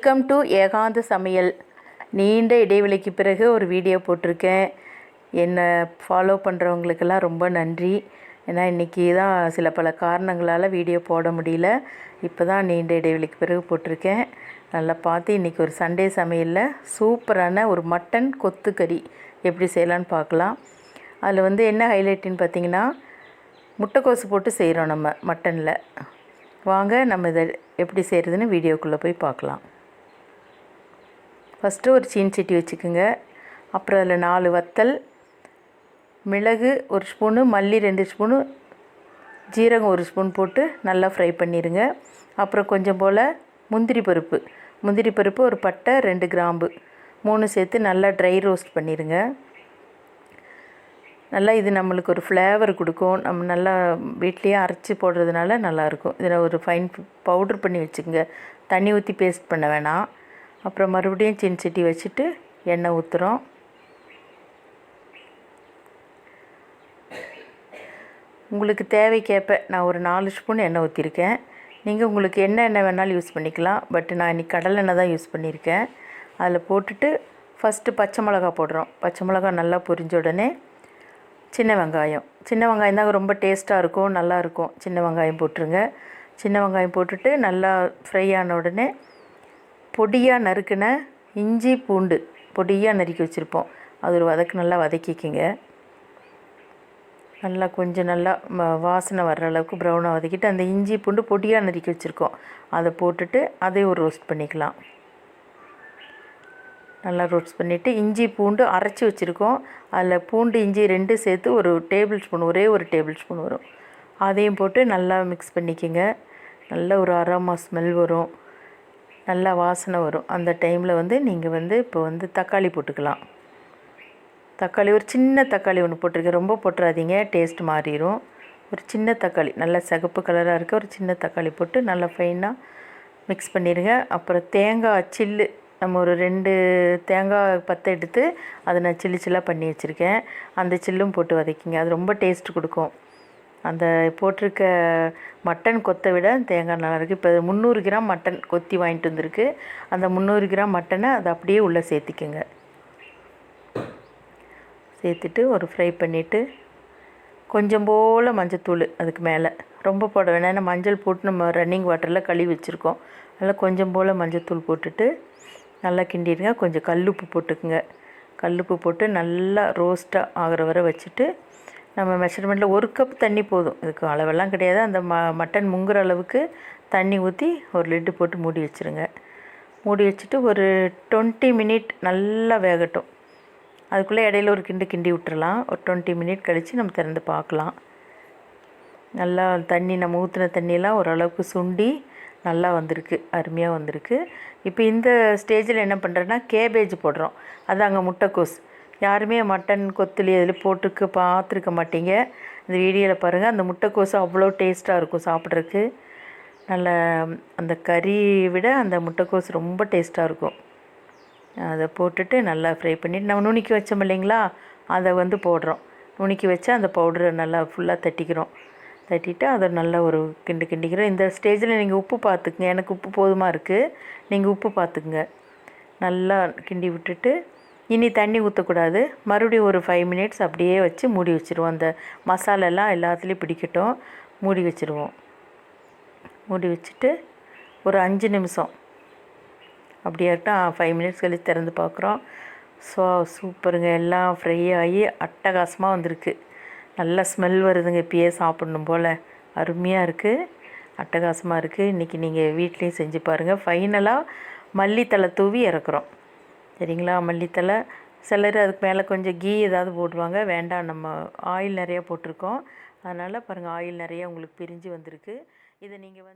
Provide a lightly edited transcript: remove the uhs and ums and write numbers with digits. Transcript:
Welcome to ஏகாந்த சமையல். நீண்ட இடைவெளிக்கு பிறகு ஒரு வீடியோ போட்டிருக்கேன். என்னை ஃபாலோ பண்ணுறவங்களுக்கெல்லாம் ரொம்ப நன்றி. ஏன்னா இன்றைக்கி தான் சில பல காரணங்களால் வீடியோ போட முடியல. இப்போ தான் நீண்ட இடைவெளிக்கு பிறகு போட்டிருக்கேன். நல்லா பார்த்து இன்றைக்கி ஒரு சண்டே சமையலில் சூப்பரான ஒரு மட்டன் கொத்துக்கறி எப்படி செய்யலான்னு பார்க்கலாம். அதில் என்ன ஹைலைட்டுன்னு பார்த்திங்கன்னா, முட்டைக்கோசு போட்டு செய்கிறோம் நம்ம மட்டனில். வாங்க நம்ம இதை எப்படி செய்கிறதுன்னு வீடியோக்குள்ளே போய் பார்க்கலாம். ஃபஸ்ட்டு ஒரு சீன்சட்டி வச்சுக்கோங்க. அப்புறம் அதில் 4 வத்தல், மிளகு 1 ஸ்பூனு, மல்லி 2 ஸ்பூனு, ஜீரகம் 1 ஸ்பூன் போட்டு நல்லா ஃப்ரை பண்ணிடுங்க. அப்புறம் கொஞ்சம் போல் முந்திரி பருப்பு, ஒரு பட்டை, 2 கிராம்பு 3 சேர்த்து நல்லா ட்ரை ரோஸ்ட் பண்ணிடுங்க. நல்லா இது நம்மளுக்கு ஒரு ஃப்ளேவர் கொடுக்கும். நம்ம நல்லா வீட்லேயே அரைச்சி போடுறதுனால நல்லாயிருக்கும். இதில் ஒரு ஃபைன் பவுட்ரு பண்ணி வச்சுக்கோங்க. தண்ணி ஊற்றி பேஸ்ட் பண்ண வேணாம். அப்புறம் மறுபடியும் சீன்சட்டி வச்சுட்டு எண்ணெய் ஊற்றுறோம். உங்களுக்கு தேவைக்கேற்ப நான் ஒரு 4 ஸ்பூன் எண்ணெய் ஊற்றிருக்கேன். நீங்கள் உங்களுக்கு எண்ணெய் வேணாலும் யூஸ் பண்ணிக்கலாம். பட் நான் இன்றைக்கி கடலை எண்ணெய் தான் யூஸ் பண்ணியிருக்கேன். அதில் போட்டுட்டு ஃபஸ்ட்டு பச்சை மிளகா போடுறோம். பச்சை மிளகா நல்லா பொரிஞ்ச உடனே சின்ன வெங்காயம் தான் ரொம்ப டேஸ்ட்டாக இருக்கும், நல்லாயிருக்கும். சின்ன வெங்காயம் போட்டுருங்க. சின்ன வெங்காயம் போட்டுட்டு நல்லா ஃப்ரை ஆன உடனே பொடியாக நறுக்கின இஞ்சி பூண்டு பொடியாக நறுக்கி வச்சுருப்போம். அது ஒரு நல்லா வதக்கிக்கிங்க. நல்லா கொஞ்சம் நல்லா வாசனை வர்ற அளவுக்கு ப்ரௌனாக வதக்கிட்டு அந்த இஞ்சி பூண்டு பொடியாக நறுக்கி வச்சுருக்கோம் அதை போட்டுட்டு அதையும் ஒரு ரோஸ்ட் பண்ணிக்கலாம். நல்லா ரோஸ்ட் பண்ணிவிட்டு இஞ்சி பூண்டு அரைச்சி வச்சுருக்கோம். அதில் பூண்டு இஞ்சி 2 சேர்த்து ஒரு டேபிள் ஸ்பூன், ஒரே ஒரு டேபிள் ஸ்பூன் வரும். அதையும் போட்டு நல்லா மிக்ஸ் பண்ணிக்கோங்க. நல்ல ஒரு அரோமா ஸ்மெல் வரும், நல்லா வாசனை வரும். அந்த டைமில் நீங்கள் இப்போ தக்காளி போட்டுக்கலாம். தக்காளி ஒரு சின்ன தக்காளி ஒன்று போட்டிருக்கேன். ரொம்ப போட்டுறாதீங்க, டேஸ்ட் மாறிடும். ஒரு சின்ன தக்காளி நல்லா சிகப்பு கலராக இருக்க ஒரு சின்ன தக்காளி போட்டு நல்லா ஃபைனாக மிக்ஸ் பண்ணிடுங்க. அப்புறம் தேங்காய் சில்லு நம்ம ஒரு 2 தேங்காய் பத்தை எடுத்து அதை நான் சில்லாக பண்ணி வச்சுருக்கேன். அந்த சில்லும் போட்டு வதக்கிங்க. அது ரொம்ப டேஸ்ட் கொடுக்கும். அந்த போட்டிருக்க மட்டன் கொத்தை விட தேங்காய் நல்லாயிருக்கு. இப்போ 300 கிராம் மட்டன் கொத்தி வாங்கிட்டு வந்திருக்கு. அந்த 300 கிராம் மட்டனை அதை அப்படியே உள்ளே சேர்த்திக்கோங்க. சேர்த்துட்டு ஒரு ஃப்ரை பண்ணிவிட்டு கொஞ்சம் போல் மஞ்சத்தூள் அதுக்கு மேலே, ரொம்ப போட வேணாம். ஏன்னா மஞ்சள் போட்டு நம்ம ரன்னிங் வாட்டரில் கழுவி வச்சுருக்கோம். அதில் கொஞ்சம் போல் மஞ்சத்தூள் போட்டுட்டு நல்லா கிண்டிடுங்க. கொஞ்சம் கல்லுப்பு போட்டுக்குங்க. கல்லுப்பு போட்டு நல்லா ரோஸ்ட்டாக ஆகிற வரை வச்சுட்டு நம்ம மெஷர்மெண்ட்டில் 1 கப் தண்ணி போதும். இதுக்கு அளவெல்லாம் கிடையாது. அந்த மட்டன் முங்குற அளவுக்கு தண்ணி ஊற்றி ஒரு லிட்டு போட்டு மூடி வச்சுருங்க. மூடி வச்சுட்டு ஒரு 20 மினிட் நல்லா வேகட்டும். அதுக்குள்ளே இடையில ஒரு கிண்டி விட்டுறலாம். ஒரு 20 மினிட் கழித்து நம்ம திறந்து பார்க்கலாம். நல்லா தண்ணி நம்ம ஊற்றின தண்ணியெல்லாம் ஓரளவுக்கு சுண்டி நல்லா வந்திருக்கு, அருமையாக வந்திருக்கு. இப்போ இந்த ஸ்டேஜில் என்ன பண்ணுறேன்னா கேபேஜ் போடுறோம். அது அங்கே முட்டைக்கோஸ். யாருமே மட்டன் கொத்துலி அதில் பார்த்துருக்க மாட்டீங்க. இந்த வீடியோவில் பாருங்கள். அந்த முட்டைக்கோஸ் அவ்வளோ டேஸ்ட்டாக இருக்கும் சாப்பிட்றதுக்கு. நல்ல அந்த கறி விட அந்த முட்டைக்கோஸ் ரொம்ப டேஸ்ட்டாக இருக்கும். அதை போட்டுட்டு நல்லா ஃப்ரை பண்ணிவிட்டு நம்ம நுணுக்கி வச்சோம் இல்லைங்களா, அதை போடுறோம். நுணுக்கி வச்சு அந்த பவுடரை நல்லா ஃபுல்லாக தட்டிட்டு அதை நல்லா ஒரு கிண்டிக்கிறோம். இந்த ஸ்டேஜில் நீங்கள் உப்பு பார்த்துக்குங்க. எனக்கு உப்பு போதுமாக இருக்குது, நீங்கள் உப்பு பார்த்துக்குங்க. நல்லா கிண்டி விட்டுட்டு இனி தண்ணி ஊற்றக்கூடாது. மறுபடியும் ஒரு 5 மினிட்ஸ் அப்படியே வச்சு மூடி வச்சுருவோம். அந்த மசாலெல்லாம் எல்லாத்துலேயும் பிடிக்கட்டும். மூடி வச்சுருவோம். மூடி வச்சுட்டு ஒரு 5 நிமிஷம் அப்படியே இருக்கட்டும். 5 மினிட்ஸ் கழித்து திறந்து பார்க்குறோம். சூப்பருங்க, எல்லாம் ஃப்ரை ஆகி அட்டகாசமாக வந்திருக்கு. நல்ல ஸ்மெல் வருதுங்க. இப்பயே சாப்பிட்ணும் போல் அருமையாக இருக்குது, அட்டகாசமாக இருக்குது. இன்றைக்கி நீங்கள் வீட்லேயும் செஞ்சு பாருங்கள். ஃபைனலாக மல்லித்தலை தூவி இறக்குறோம். சரிங்களா? மல்லித்தலை சிலர் அதுக்கு மேலே கொஞ்சம் கீ ஏதாவது போடுவாங்க. வேண்டாம், நம்ம ஆயில் நிறையா போட்டிருக்கோம். அதனால் பாருங்கள், ஆயில் நிறையா உங்களுக்கு பிரிஞ்சு வந்திருக்கு. இதை நீங்கள்